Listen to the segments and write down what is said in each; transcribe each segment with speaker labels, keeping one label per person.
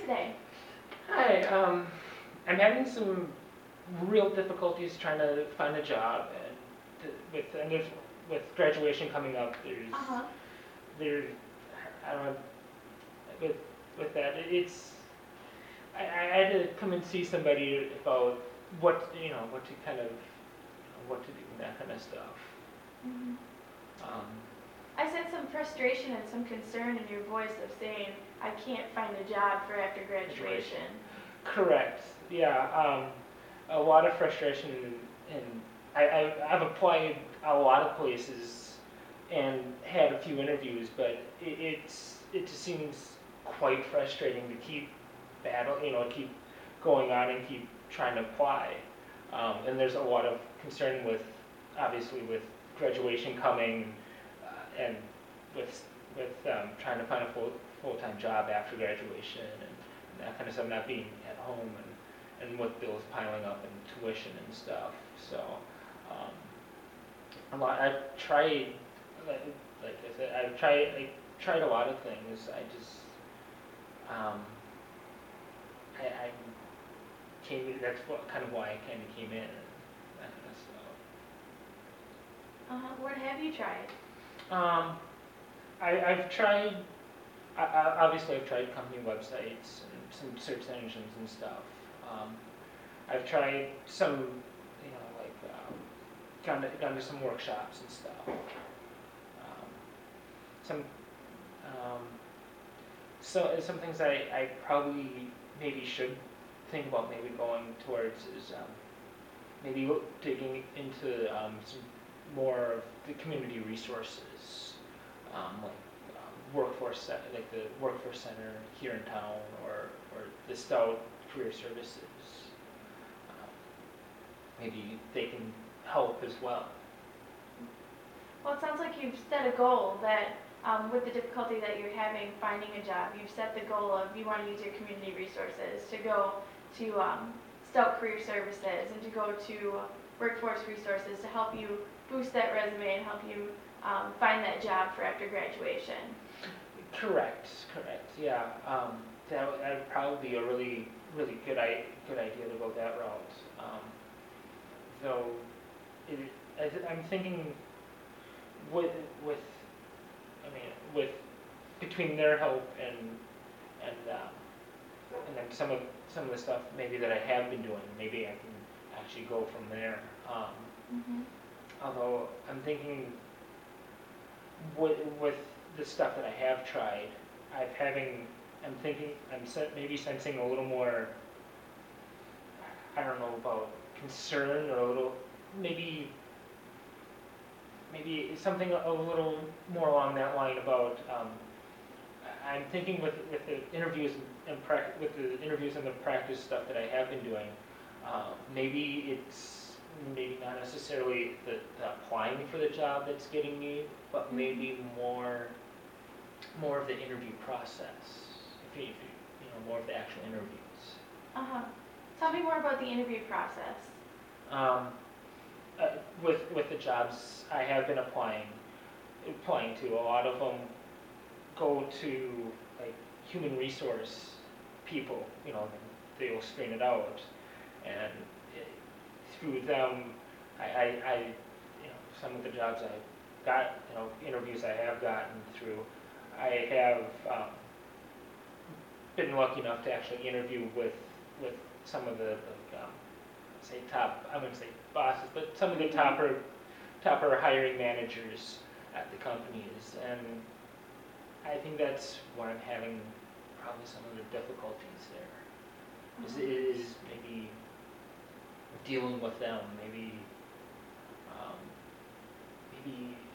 Speaker 1: today?
Speaker 2: Hi, I'm having some real difficulties trying to find a job, and with graduation coming up,
Speaker 1: Uh-huh.
Speaker 2: there, I don't know, with with that, I had to come and see somebody about what to kind of, what to do and that kind of stuff.
Speaker 1: hmm
Speaker 2: Um,
Speaker 1: I sense some frustration and some concern in your voice of saying, I can't find a job for after graduation.
Speaker 2: Correct. Yeah. A lot of frustration, and I've applied a lot of places and had a few interviews, but it just seems quite frustrating to keep keep going on and keep trying to apply. And there's a lot of concern with, obviously, with graduation coming, and with trying to find a full-time job after graduation, and that kind of stuff, not being at home, and with bills piling up and tuition and stuff. So I've tried, like I said, I tried a lot of things. I just I that's what kind of why I kind of came in, and that kind of stuff.
Speaker 1: What have you tried?
Speaker 2: I've tried. Obviously, I've tried company websites and some search engines and stuff. Um, I've tried some, gone to some workshops and stuff. Some some things I probably maybe should think about maybe going towards is maybe digging into some more of the community resources, like like the workforce center here in town, or the Stout Career Services. Um, Maybe they can help as well.
Speaker 1: Well, it sounds like you've set a goal that with the difficulty that you're having finding a job, you've set the goal of you want to use your community resources to go to Stout Career Services and to go to workforce resources to help you boost that resume and help you find that job for after graduation.
Speaker 2: Correct, yeah. That'd probably be a really good idea to go that route. Though, it, I'm thinking with with I mean with between their help and then some of the stuff maybe that I have been doing, maybe I can actually go from there.
Speaker 1: Mm-hmm.
Speaker 2: Although I'm thinking with the stuff that I have tried, I'm thinking, maybe sensing a little more, I don't know about concern, or a little, maybe something a little more along that line about, I'm thinking with the interviews with the interviews and the practice stuff that I have been doing, maybe it's maybe not necessarily the applying for the job that's getting me, but maybe more of the interview process. If more of the actual interviews.
Speaker 1: Uh-huh. Tell me more about the interview process.
Speaker 2: Um, with the jobs I have been applying to, a lot of them go to like human resource people. They will screen it out, and through them, I some of the jobs I've got, interviews I have gotten through, I have been lucky enough to actually interview with some of the say top, I wouldn't say bosses, but some of the topper hiring managers at the companies, and I think that's where I'm having probably some of the difficulties there. Is maybe dealing with them. Maybe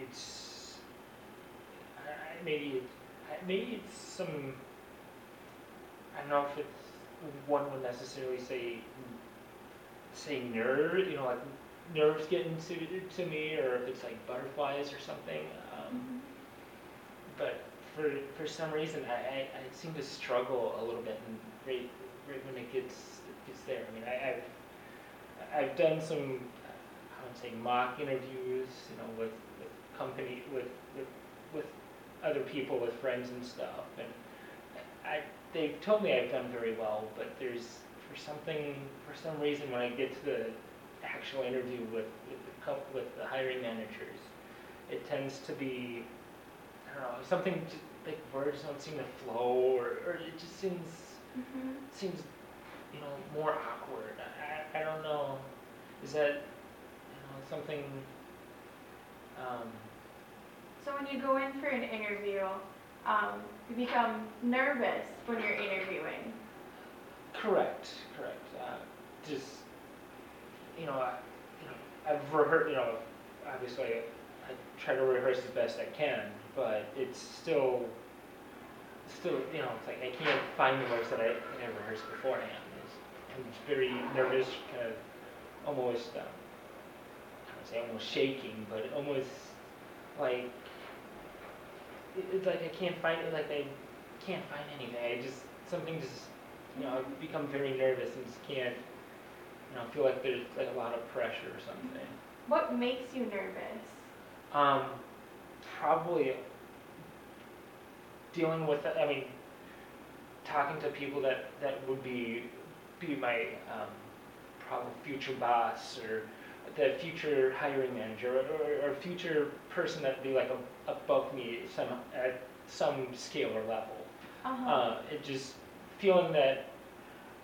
Speaker 2: it's maybe it's some, I don't know if it's one would necessarily say nerve, like nerves getting to me, or if it's like butterflies or something.
Speaker 1: Mm-hmm.
Speaker 2: But for some reason, I seem to struggle a little bit, and right when it gets there. I mean, I've done some, I would say, mock interviews, with company with other people, with friends and stuff, and they've told me I've done very well, but there's for some reason when I get to the actual interview with the hiring managers, it tends to be, I don't know, something like words don't seem to flow, or it just seems more awkward. I don't know. Is that something? Um,
Speaker 1: So when you go in for an interview, you become nervous when you're interviewing.
Speaker 2: Correct. Just I've rehearsed. Obviously, I try to rehearse as best I can, but it's still, it's like I can't find the words that I rehearsed beforehand. I'm very nervous, kind of almost, I don't say almost shaking, but almost like it's like I can't find it. Like I can't find anything. Something just I've become very nervous and just can't. Feel like there's like a lot of pressure or something.
Speaker 1: What makes you nervous?
Speaker 2: Probably dealing with. I mean, talking to people that would be my probably future boss or the future hiring manager or future person that would be like above me at some scale or level. It just feeling that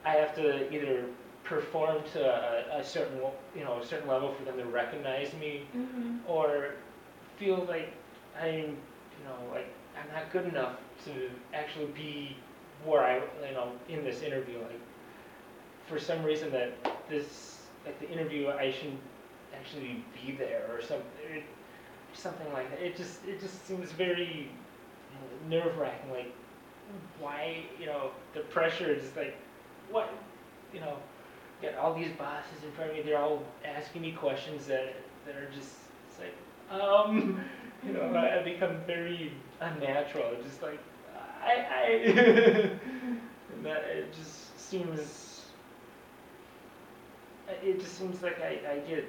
Speaker 2: I have to either perform to a certain level for them to recognize me, or feel like I'm like I'm not good enough to actually be where I in this interview. Like for some reason that the interview I shouldn't actually be there or something like that. It just seems very nerve-wracking. Like why the pressure is like what got all these bosses in front of me. They're all asking me questions that are just it's like I become very unnatural. It's just like I and that it just seems like I get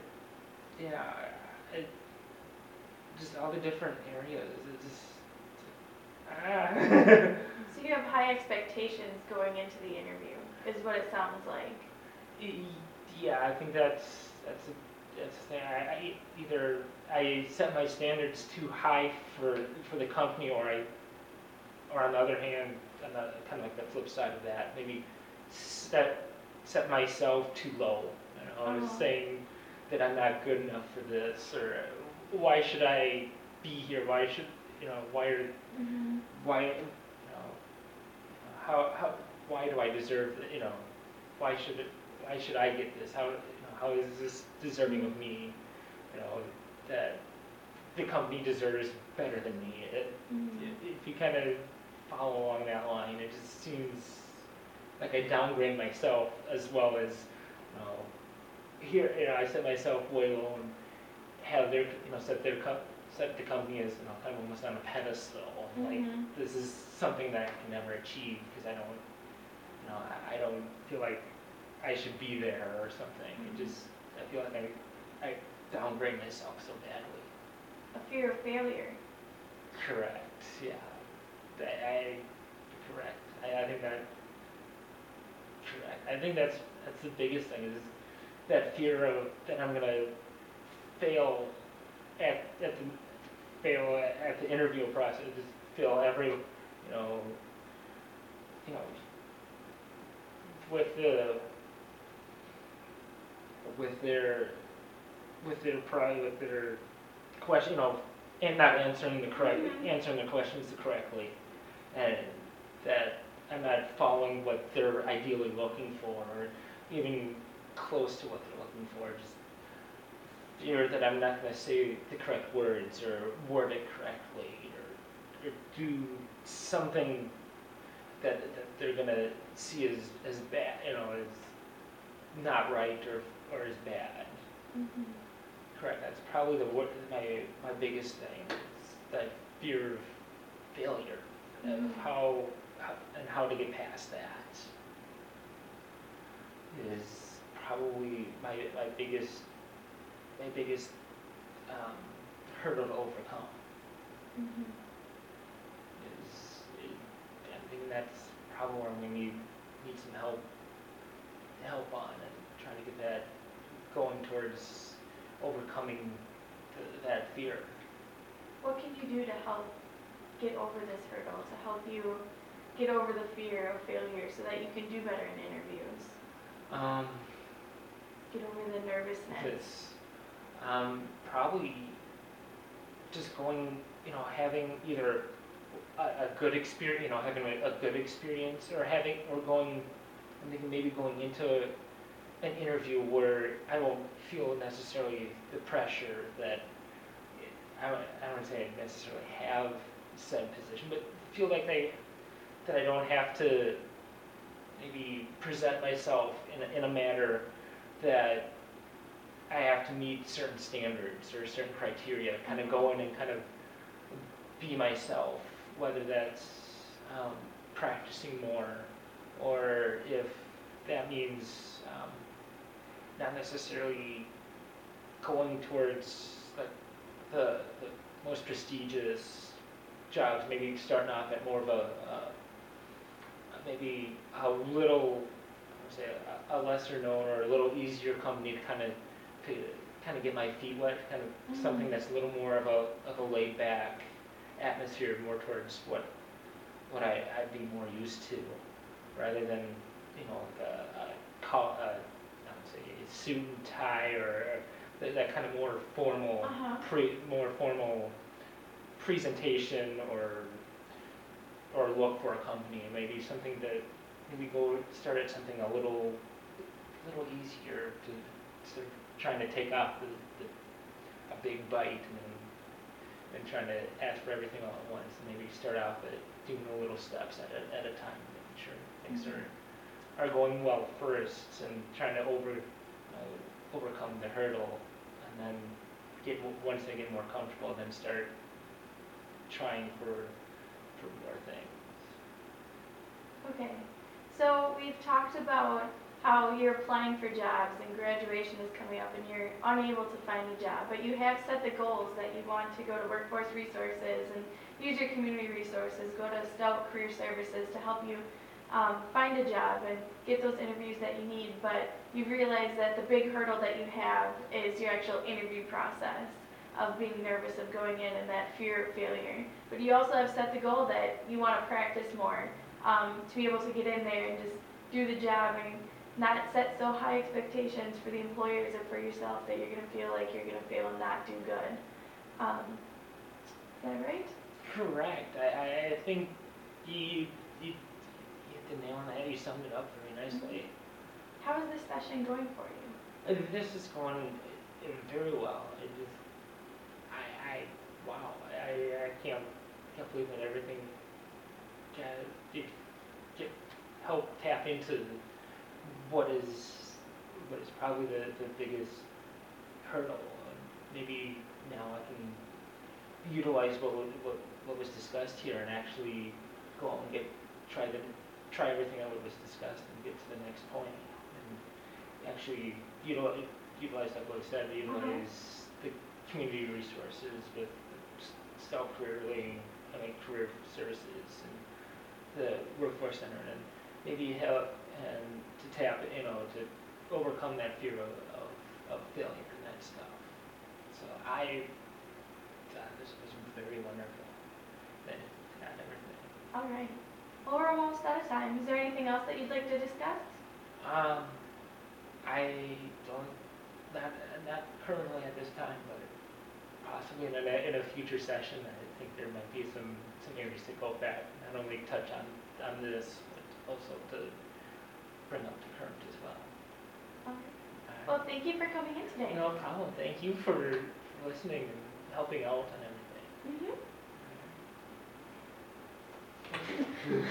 Speaker 2: it, just all the different areas. It just
Speaker 1: So you have high expectations going into the interview, is what it sounds like.
Speaker 2: Yeah, I think that's the thing. Either I set my standards too high for the company, or on the other hand, kind of like the flip side of that, maybe set myself too low. Saying that I'm not good enough for this, or why should I be here? Why should why how why do I deserve it? Why should I get this? How is this deserving of me? That the company deserves better than me. If you kind of follow along that line, it just seems like I downgrade myself as well as here. I set myself way low and have their set the company as kind of almost on a pedestal. Like this is something that I can never achieve because I don't feel like I should be there or something. I feel like I downgrade myself so badly.
Speaker 1: A fear of failure.
Speaker 2: Correct. Yeah. Correct. I think that. Correct. I think that's the biggest thing is that fear of that I'm gonna fail at the interview process. Just fail every with their question, and not answering the questions correctly, and that I'm not following what they're ideally looking for, or even close to what they're looking for. Just fear that I'm not going to say the correct words or word it correctly, or do something that they're going to see as bad, as not right or as bad. Correct. That's probably my biggest thing. Is that fear of failure, of how to get past that is probably my biggest hurdle to overcome. I think probably where I'm gonna need some help on and trying to get that going towards overcoming that fear.
Speaker 1: What can you do to help get over this hurdle, to help you get over the fear of failure so that you can do better in interviews? Get over the nervousness.
Speaker 2: It's probably just going, having either a good experience, having a good experience, or I'm thinking maybe going into an interview where I won't feel necessarily the pressure that I don't say I necessarily have said position, but feel like that I don't have to maybe present myself in a manner that I have to meet certain standards or certain criteria, kind of go in and kind of be myself, whether that's practicing more, or if that means not necessarily going towards like the most prestigious jobs, maybe starting off at more of maybe a little, I would say, a lesser known or a little easier company to kind of get my feet wet, kind of something that's a little more of a laid back atmosphere, more towards what I'd be more used to, rather than I would say a suit and tie, or that kind of more formal more formal presentation or look for a company. Maybe something that maybe start at something a little easier to sort of trying to take off a big bite and trying to ask for everything all at once. And maybe start off at doing the little steps at a time, making sure things are going well first, and trying to overcome the hurdle, and then once they get more comfortable, then start trying for more things.
Speaker 1: Okay, so we've talked about how you're applying for jobs and graduation is coming up and you're unable to find a job, but you have set the goals that you want to go to Workforce Resources and use your community resources, go to Stout Career Services to help you find a job and get those interviews that you need, but you realize that the big hurdle that you have is your actual interview process of being nervous of going in and that fear of failure. But you also have set the goal that you want to practice more to be able to get in there and just do the job and not set so high expectations for the employers or for yourself that you're going to feel like you're going to fail and not do good. Is that right?
Speaker 2: Correct. I think you hit the nail on the head. You summed it up very nicely.
Speaker 1: How is this session going for you?
Speaker 2: This is going very well. Wow. I can't believe that everything it helped tap into what is probably the biggest hurdle. Maybe now I can utilize what was discussed here and actually go out and try everything that was discussed and get to the next point, and actually utilize like what I said, utilize the community resources with Stout Career Career Services and the Workforce Center, and maybe help and to tap, to overcome that fear of failure and that stuff. So this was very wonderful. That got everything.
Speaker 1: All right. Well, we're almost out of time. Is there anything else that you'd like to discuss?
Speaker 2: I don't, not currently at this time, but possibly in a future session. I think there might be some areas to go back, not only touch on this, but also to bring up to current as well.
Speaker 1: Okay. Well, thank you for coming in today.
Speaker 2: No problem. Thank you for listening and helping out and everything.
Speaker 1: Mm-hmm.